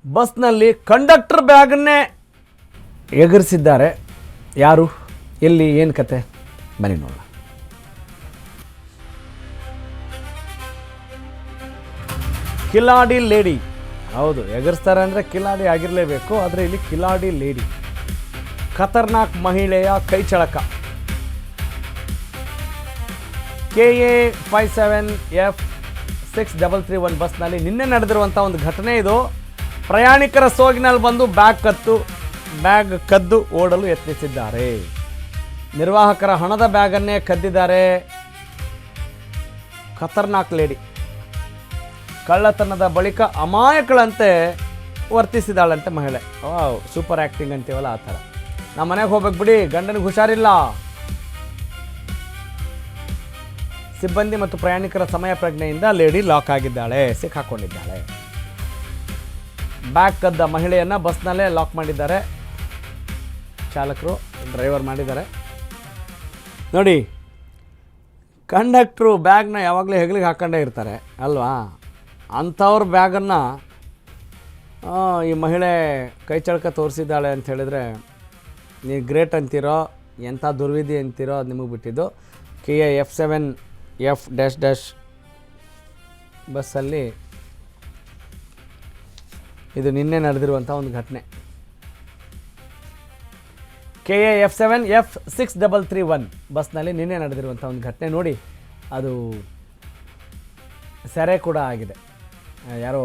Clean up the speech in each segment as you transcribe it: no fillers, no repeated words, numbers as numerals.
ಬಸ್ನಲ್ಲಿ ಕಂಡಕ್ಟರ್ ಬ್ಯಾಗನ್ನೇ ಎಗರಿಸಿದ್ದಾರೆ. ಯಾರು, ಎಲ್ಲಿ, ಏನು ಕತೆ, ಬನ್ನಿ ನೋಡೋಣ. ಕಿಲಾಡಿ ಲೇಡಿ, ಹೌದು, ಎಗರಿಸ್ತಾರೆ ಅಂದರೆ ಕಿಲಾಡಿ ಆಗಿರಲೇಬೇಕು. ಆದರೆ ಇಲ್ಲಿ ಕಿಲಾಡಿ ಲೇಡಿ, ಖತರ್ನಾಕ್ ಮಹಿಳೆಯ ಕೈಚಳಕ. KA 57F6331 ಬಸ್ನಲ್ಲಿ ನಿನ್ನೆ ನಡೆದಿರುವಂಥ ಒಂದು ಘಟನೆ ಇದು. ಪ್ರಯಾಣಿಕರ ಸೋಗಿನಲ್ಲಿ ಬಂದು ಬ್ಯಾಗ್ ಕದ್ದು ಓಡಲು ಯತ್ನಿಸಿದ್ದಾರೆ. ನಿರ್ವಾಹಕರ ಹಣದ ಬ್ಯಾಗನ್ನೇ ಕದ್ದಿದ್ದಾರೆ. ಖತರ್ನಾಕ್ ಲೇಡಿ ಕಳ್ಳತನದ ಬಳಿಕ ಅಮಾಯಕಳಂತೆ ವರ್ತಿಸಿದಾಳಂತೆ ಮಹಿಳೆ. ಸೂಪರ್ ಆ್ಯಕ್ಟಿಂಗ್ ಅಂತೀವಲ್ಲ ಆ ಥರ. ನಮ್ಮ ಮನೆಗೆ ಹೋಗ್ಬೇಕು ಬಿಡಿ, ಗಂಡನಿಗೆ ಹುಷಾರಿಲ್ಲ. ಸಿಬ್ಬಂದಿ ಮತ್ತು ಪ್ರಯಾಣಿಕರ ಸಮಯ ಪ್ರಜ್ಞೆಯಿಂದ ಲೇಡಿ ಲಾಕ್ ಆಗಿದ್ದಾಳೆ, ಸಿಕ್ಕಾಕೊಂಡಿದ್ದಾಳೆ. ಬ್ಯಾಗ್ ಕದ್ದ ಮಹಿಳೆಯನ್ನು ಬಸ್ನಲ್ಲೇ ಲಾಕ್ ಮಾಡಿದ್ದಾರೆ. ಚಾಲಕರು, ಡ್ರೈವರ್ ಮಾಡಿದ್ದಾರೆ. ನೋಡಿ, ಕಂಡಕ್ಟ್ರು ಬ್ಯಾಗ್ನ ಯಾವಾಗಲೂ ಹೆಗಲಿಗೆ ಹಾಕ್ಕೊಂಡೇ ಇರ್ತಾರೆ ಅಲ್ವಾ? ಅಂಥವ್ರ ಬ್ಯಾಗನ್ನು ಈ ಮಹಿಳೆ ಕೈಚಳಕ ತೋರಿಸಿದ್ದಾಳೆ ಅಂತ ಹೇಳಿದರೆ ನೀವು ಗ್ರೇಟ್ ಅಂತೀರೋ ಎಂಥ ದುರ್ವಿಧಿ ಅಂತೀರೋ ಅದು ನಿಮಗೆ ಬಿಟ್ಟಿದ್ದು. KA 57F- ಬಸ್ಸಲ್ಲಿ ಇದು ನಿನ್ನೆ ನಡೆದಿರುವಂಥ ಒಂದು ಘಟನೆ. KA 57F6331 ಬಸ್ನಲ್ಲಿ ನಿನ್ನೆ ನಡೆದಿರುವಂಥ ಒಂದು ಘಟನೆ. ನೋಡಿ, ಅದು ಸೆರೆ ಕೂಡ ಆಗಿದೆ. ಯಾರೋ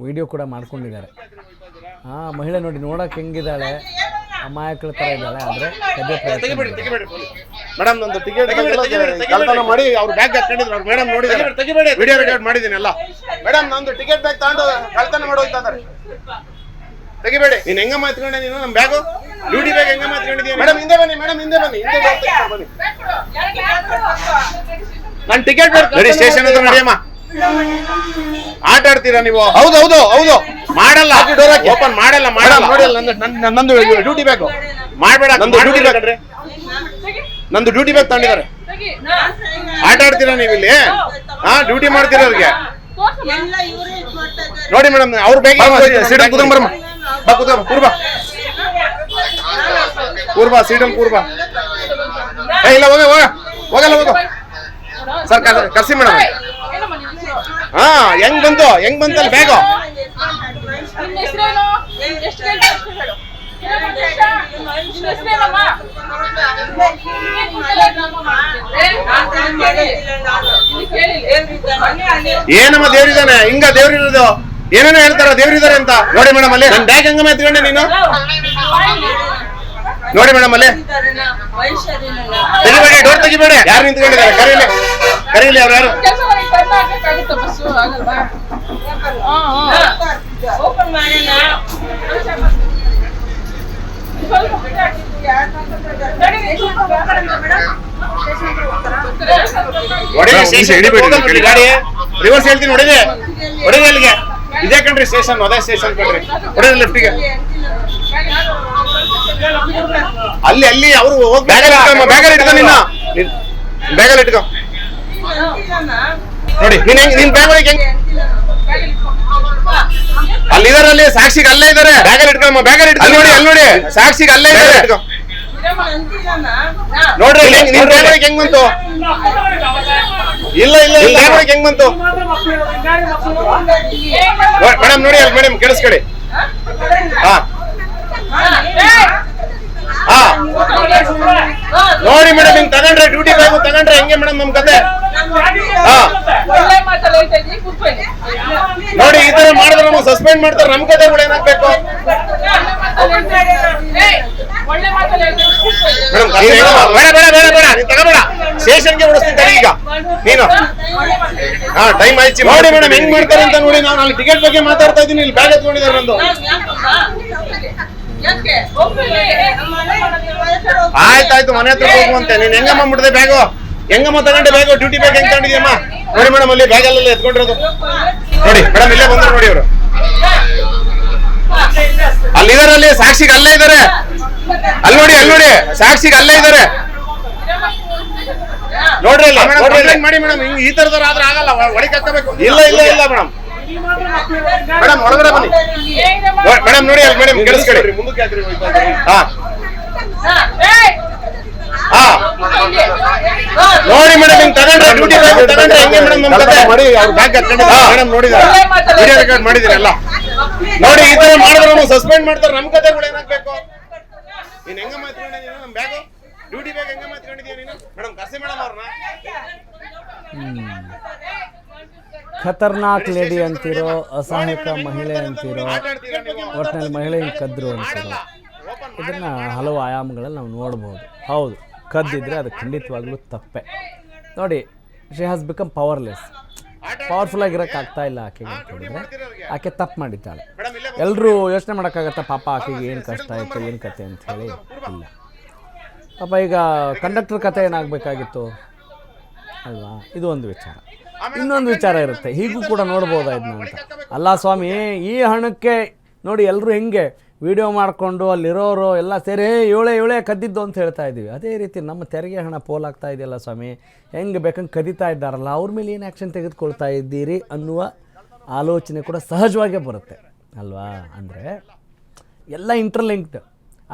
ವಿಡಿಯೋ ಕೂಡ ಮಾಡ್ಕೊಂಡಿದ್ದಾರೆ. ಮಹಿಳೆ ನೋಡಿ, ನೋಡೋಕೆ ಹೆಂಗಿದ್ದಾಳೆ, ಅಮಾಯಕಳ ಥರ ಇದ್ದಾಳೆ. ಆದರೆ ಮೇಡಮ್ ನಂದು ಟಿಕೆಟ್ ಕಳ್ತನ ಮಾಡಿ ಅವ್ರ ಬ್ಯಾಗ್ ಹಾಕೊಂಡಿದ್ರು. ಮೇಡಮ್ ನೋಡಿದ್ದಾರೆ, ವಿಡಿಯೋ ರೆಕಾರ್ಡ್ ಮಾಡಿದ್ದೀನಿ ಎಲ್ಲ. ಮೇಡಮ್ ನಂದು ಟಿಕೆಟ್ ಬ್ಯಾಗ್ ತಗೊಂಡು ಕಳ್ತನ ಮಾಡೋಯ್ತಾ ಇದ್ದಾರೆ. ತೆಗಿಬೇಡಿ. ನೀನ್ ಹೆಂಗಮ್ಮ ಎತ್ಕೊಂಡೆ ನೀನು ನಮ್ಮ ಬ್ಯಾಗು? ಡ್ಯೂಟಿ ಬ್ಯಾಗ್ ಹೆಂಗಮ್ಮ ಎತ್ಕೊಂಡಿದ್ದೀಯ? ಮೇಡಮ್ ಹಿಂದೆ ಬನ್ನಿ, ಮೇಡಮ್ ಹಿಂದೆ ಬನ್ನಿ, ಬನ್ನಿ. ನನ್ನ ಟಿಕೆಟ್ ಬ್ಯಾಗ್ ಸ್ಟೇಷನ್ ಹತ್ರ ನಡಿಯಮ್ಮ. ಆಟ ಆಡ್ತೀರಾ ನೀವು? ಹೌದು ಹೌದು ಹೌದು. ಮಾಡಲ್ಲ, ಓಪನ್ ಮಾಡಲ್ಲ. ನೋಡಿಲ್ಲ, ನಂದು ಡ್ಯೂಟಿ ಬ್ಯಾಗ್ ಮಾಡಬೇಡ. ನಂದು ಡ್ಯೂಟಿ ಬ್ಯಾಗ್ ಅಂದ್ರೆ ನಂದು ಡ್ಯೂಟಿ ಬ್ಯಾಗ್ ತಗೊಂಡಿದ್ದಾರೆ. ಆಟ ಆಡ್ತೀರಾ ನೀವು ಇಲ್ಲಿ? ಡ್ಯೂಟಿ ಮಾಡ್ತೀರವ್ರಿಗೆ ನೋಡಿ ಮೇಡಮ್. ಅವ್ರ ಬ್ಯಾಗ್ ಸೀಟಲ್ಲಿ ಕೂತ್ಕೊಂಡ್ ಬರಮ್ಮ. ಕೂರ್ಬಾ ಸೀಟಲ್ಲಿ ಕೂರ್ಬಾ. ಇಲ್ಲ ಹೋಗಲ್ಲ ಹೋಗ ಸರ್, ಕರ್ಸಿ ಮೇಡಮ್. ಹೆಂಗ್ ಬಂತಲ್ಲ ಬ್ಯಾಗು? ಏನಮ್ಮ ದೇವ್ರಿದಾನೆ, ಹಿಂಗ ದೇವ್ರಿರೋದು ಏನೇನೋ ಹೇಳ್ತಾರ ದೇವ್ರಿದಾರೆ ಅಂತ. ನೋಡಿ ಮೇಡಮ್ ಅಲ್ಲಿ ನನ್ನ ಬ್ಯಾಗ್ ಹಂಗಮ್ಮ ಎತ್ಕೊಂಡೆ ನೀನು? ನೋಡಿ ಮೇಡಮ್ ಅಲ್ಲಿ ತೆಗಿಬೇಡಿ, ಡೋರ್ ತೆಗಿಬೇಡಿ. ಯಾರು ನಿಂತ್ಕೊಂಡಿದ್ದಾರೆ? ಕರೀಲಿ ಅವ್ರು ಯಾರು? ಗಾಡಿ ರಿವರ್ಸ್ ಹೇಳ್ತೀನಿ, ಹೊಡಿದೆ ಅಲ್ಲಿಗೆ. ಇದೇ ಕಣ್ರಿ ಸ್ಟೇಷನ್, ಅದೇ ಸ್ಟೇಷನ್ ಕಣ್ರಿ. ಹೊಡೆದ ಲೆಫ್ಟಿಗೆ. ಅಲ್ಲಿ ಅವರು ಬ್ಯಾಗಲ್ಲಿ ಇಟ್ಕೊ, ನಿನ್ನ ಬ್ಯಾಗಲ್ಲಿ ಇಟ್ಕೊ. ನೋಡಿ ನಿನ್ ಬ್ಯಾಗ್ ಒಳಗೆ ಹೆಂಗ್ ಅಲ್ಲಿದಾರಲ್ಲಿ ಸಾಕ್ಷಿಗೆ ಅಲ್ಲೇ ಇದಾರೆ. ಬ್ಯಾಗಲ್ಲಿ ಇಟ್ಕೊಮ್ಮ, ಬ್ಯಾಗಲ್ಲಿ ಇಟ್ಕೊ. ನೋಡಿ ಅಲ್ಲಿ ನೋಡಿ, ಸಾಕ್ಷಿಗೆ ಅಲ್ಲೇ ಇದಾರೆ. ಇಟ್ಕೊ ನೋಡ್ರಿ, ನಿನ್ ಬ್ಯಾಗ್ ಒಳಗೆ ಹೆಂಗ್ ಬಂತು? ಇಲ್ಲ ಬ್ಯಾಗ್ ಒಳಗೆ ಹೆಂಗ್ ಬಂತು ಮೇಡಮ್? ನೋಡಿ ಅಲ್ಲಿ ಮೇಡಮ್, ಕೇಳಿಸ್ಕೊಳ್ಳಿ. ನೋಡಿ ಮೇಡಮ್, ಹಿಂಗ್ ತಗೊಂಡ್ರೆ ಡ್ಯೂಟಿ ಬ್ಯಾಗ್ ತಗೊಂಡ್ರೆ ಹೆಂಗೆ ಮೇಡಮ್ ನಮ್ ಕತೆ? ನೋಡಿ, ಈ ತರ ಮಾಡಿದ್ರೆ ನಮ್ಗೆ ಸಸ್ಪೆಂಡ್ ಮಾಡ್ತಾರೆ. ನಮ್ ಕತೆಗಳು ಏನಾಗ್ಬೇಕು ಮೇಡಮ್? ನೀನ್ ತಗೋಬೇಡ, ಸ್ಟೇಷನ್ಗೆ ಓಡಿಸ್ತೀನಿ ಈಗ ನೀನು. ಟೈಮ್ ಆಯ್ತು. ನೋಡಿ ಮೇಡಮ್ ಹೆಂಗ್ ಮಾಡ್ತಾರೆ ಅಂತ ನೋಡಿ. ನಾನು ಅಲ್ಲಿ ಟಿಕೆಟ್ ಬಗ್ಗೆ ಮಾತಾಡ್ತಾ ಇದ್ದೀನಿ, ಇಲ್ಲಿ ಬ್ಯಾಗ್ ಎತ್ಕೊಂಡಿದ್ದಾರೆ ನಂದು. ಆಯ್ತಾಯ್ತು, ಮನೆ ಹತ್ರ ಹೋಗುವಂತೆ. ನೀನ್ ಹೆಂಗಮ್ಮ ಮುಟ್ಟಿದೆ ಬ್ಯಾಗು? ಹೆಂಗಮ್ಮ ತಗೊಂಡೆ ಬ್ಯಾಗು? ಡ್ಯೂಟಿ ಬ್ಯಾಗ್ ಹೆಂಗ್ ತಗೊಂಡಿದ್ಯಮ್ಮ? ನೋಡಿ ಮೇಡಮ್ ಅಲ್ಲಿ ಬ್ಯಾಗ್ ಅಲ್ಲೆಲ್ಲ ಎತ್ಕೊಂಡಿರೋದು. ನೋಡಿ ಮೇಡಮ್, ಇಲ್ಲೇ ಬಂದ್ರು ನೋಡಿ ಅವರು. ಅಲ್ಲಿದಾರಲ್ಲಿ ಸಾಕ್ಷಿಗೆ ಅಲ್ಲೇ ಇದಾರೆ. ಅಲ್ಲಿ ನೋಡಿ ಸಾಕ್ಷಿಗೆ ಅಲ್ಲೇ ಇದಾರೆ. ನೋಡ್ರಿ ಮಾಡಿ ಮೇಡಮ್, ಈ ತರದವ್ರ ಆದ್ರೆ ಆಗಲ್ಲ, ಒಳಗೆ ಹಾಕಬೇಕು. ಇಲ್ಲ ಮೇಡಮ್, ಮೇಡಮ್ ಒಳಗಡೆ ಬನ್ನಿ. ಮೇಡಮ್ ನೋಡಿ ಅಲ್ಲಿ ಮೇಡಮ್ ಕೇಳಿಸ್ಕೊಳ್ಳಿ ಮುಂದಕ್ಕೆ ಯಾಕ್ರಿ ಹೋಗ್ತಾ ಇದ್ದೀರಿ ಹಾ ಹಾ ನೋಡಿ ಮೇಡಮ್ ಹಿಂಗ್ ತಗೊಂಡ್ರೆ ಡ್ಯೂಟಿ ಬ್ಯಾಗ್ ತಗೊಂಡ್ರೆ ಹೆಂಗೆ ಮೇಡಮ್ ನಮ್ಮ ಕತೆ ಮಾಡಿ ಅವ್ರ ಬ್ಯಾಗ್ ಹಾಕೊಂಡಿದ್ದಾರೆ ಮೇಡಮ್ ನೋಡಿದ್ದಾರೆ ವಿಡಿಯೋ ರೆಕಾರ್ಡ್ ಮಾಡಿದ್ದೀರಿ ಎಲ್ಲ ನೋಡಿ ಈ ತರ ಮಾಡಿದ್ರೆ ನಾವು ಸಸ್ಪೆಂಡ್ ಮಾಡ್ತಾರೆ ನಮ್ಮ ಕತೆಗಳು ಏನಾಗಬೇಕು ನೀನ್ ಹೆಂಗ ಮಾತ್ಕೊಂಡಿದ್ದೀಯ ನಮ್ಮ ಬ್ಯಾಗ್ ಡ್ಯೂಟಿ ಬ್ಯಾಗ್ ಹೆಂಗ ಮಾತ್ಕೊಂಡಿದ್ದೀಯ ನೀನು ಮೇಡಮ್ ಕರ್ಸಿ ಮೇಡಮ್ ಅವ್ರನ್ನ ಖತರ್ನಾಕ್ ಲೇಡಿ ಅಂತಿರೋ, ಅಸಹಾಯಕ ಮಹಿಳೆ ಅಂತಿರೋ, ಒಟ್ಟಿನಲ್ಲಿ ಮಹಿಳೆ ಕದ್ರು ಅಂತಿರೋ, ಇದನ್ನು ಹಲವು ಆಯಾಮಗಳಲ್ಲಿ ನಾವು ನೋಡ್ಬೋದು. ಹೌದು, ಕದ್ದಿದ್ರೆ ಅದು ಖಂಡಿತವಾಗ್ಲೂ ತಪ್ಪೆ. ನೋಡಿ, she has become powerless. Powerful ಆಗಿರೋಕ್ಕೆ ಆಗ್ತಾ ಇಲ್ಲ ಆಕೆಗೆ ಅಂತ ಹೇಳಿದ್ರೆ ಆಕೆ ತಪ್ಪು ಮಾಡಿದ್ದಾಳೆ. ಎಲ್ಲರೂ ಯೋಚನೆ ಮಾಡೋಕ್ಕಾಗತ್ತಾ ಪಾಪ ಆಕೆಗೆ ಏನು ಕಷ್ಟ ಆಯಿತು ಏನು ಕತೆ ಅಂತ ಹೇಳಿ? ಇಲ್ಲ ಪಾಪ. ಈಗ ಕಂಡಕ್ಟರ್ ಕತೆ ಏನಾಗಬೇಕಾಗಿತ್ತು ಅಲ್ವಾ? ಇದು ಒಂದು ವಿಚಾರ. ಇನ್ನೊಂದು ವಿಚಾರ ಇರುತ್ತೆ, ಹೀಗೂ ಕೂಡ ನೋಡ್ಬೋದಾಯ್ತು ಅಂತ. ಅಲ್ಲ ಸ್ವಾಮಿ, ಈ ಹಣಕ್ಕೆ ನೋಡಿ ಎಲ್ಲರೂ ಹೆಂಗೆ ವಿಡಿಯೋ ಮಾಡಿಕೊಂಡು ಅಲ್ಲಿರೋರು ಎಲ್ಲ ಸೇರಿ ಏಳೇ ಕದ್ದಿದ್ದು ಅಂತ ಹೇಳ್ತಾ ಇದ್ದೀವಿ. ಅದೇ ರೀತಿ ನಮ್ಮ ತೆರಿಗೆ ಹಣ ಪೋಲಾಗ್ತಾ ಇದೆಯಲ್ಲ ಸ್ವಾಮಿ, ಹೆಂಗೆ ಬೇಕಂಗೆ ಕದೀತಾ ಇದ್ದಾರಲ್ಲ, ಅವ್ರ ಮೇಲೆ ಏನು ಆ್ಯಕ್ಷನ್ ತೆಗೆದುಕೊಳ್ತಾ ಇದ್ದೀರಿ ಅನ್ನುವ ಆಲೋಚನೆ ಕೂಡ ಸಹಜವಾಗೇ ಬರುತ್ತೆ ಅಲ್ವಾ? ಅಂದರೆ ಎಲ್ಲ ಇಂಟರ್ಲಿಂಕ್ಡ್.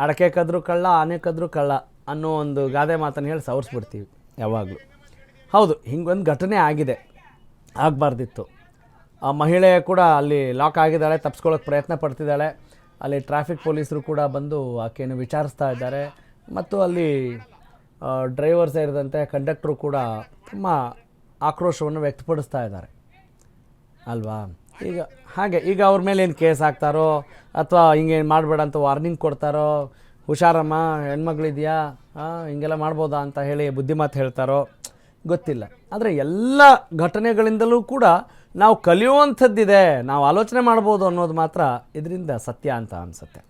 ಅಡಕೆ ಕದ್ರು ಕಳ್ಳ, ಆನೆ ಕದ್ರು ಕಳ್ಳ ಅನ್ನೋ ಒಂದು ಗಾದೆ ಮಾತನ್ನು ಹೇಳಿ ಸವರಿಸ್ಬಿಡ್ತೀವಿ ಯಾವಾಗಲೂ. ಹೌದು, ಹಿಂಗೊಂದು ಘಟನೆ ಆಗಿದೆ, ಆಗಬಾರ್ದಿತ್ತು. ಆ ಮಹಿಳೆ ಕೂಡ ಅಲ್ಲಿ ಲಾಕ್ ಆಗಿದ್ದಾಳೆ, ತಪ್ಪಿಸ್ಕೊಳ್ಳೋಕೆ ಪ್ರಯತ್ನ ಪಡ್ತಿದ್ದಾಳೆ. ಅಲ್ಲಿ ಟ್ರಾಫಿಕ್ ಪೊಲೀಸರು ಕೂಡ ಬಂದು ಆಕೆಯನ್ನು ವಿಚಾರಿಸ್ತಾ ಇದ್ದಾರೆ. ಮತ್ತು ಅಲ್ಲಿ ಡ್ರೈವರ್ ಸೇರಿದಂತೆ ಕಂಡಕ್ಟ್ರು ಕೂಡ ತುಂಬ ಆಕ್ರೋಶವನ್ನು ವ್ಯಕ್ತಪಡಿಸ್ತಾ ಇದ್ದಾರೆ ಅಲ್ವಾ? ಈಗ ಅವ್ರ ಮೇಲೆ ಏನು ಕೇಸ್ ಹಾಕ್ತಾರೋ ಅಥವಾ ಹಿಂಗೇನು ಮಾಡಬೇಡ ಅಂತ ವಾರ್ನಿಂಗ್ ಕೊಡ್ತಾರೋ, ಹುಷಾರಮ್ಮ ಹೆಣ್ಮಗಳಿದೆಯಾ ಹಿಂಗೆಲ್ಲ ಮಾಡ್ಬೋದಾ ಅಂತ ಹೇಳಿ ಬುದ್ಧಿಮಾತು ಹೇಳ್ತಾರೋ ಗೊತ್ತಿಲ್ಲ. ಆದರೆ ಎಲ್ಲ ಘಟನೆಗಳಿಂದಲೂ ಕೂಡ ನಾವು ಕಲಿಯುವಂಥದ್ದಿದೆ, ನಾವು ಆಲೋಚನೆ ಮಾಡ್ಬೋದು ಅನ್ನೋದು ಮಾತ್ರ ಇದರಿಂದ ಸತ್ಯ ಅಂತ ಅನಿಸುತ್ತೆ.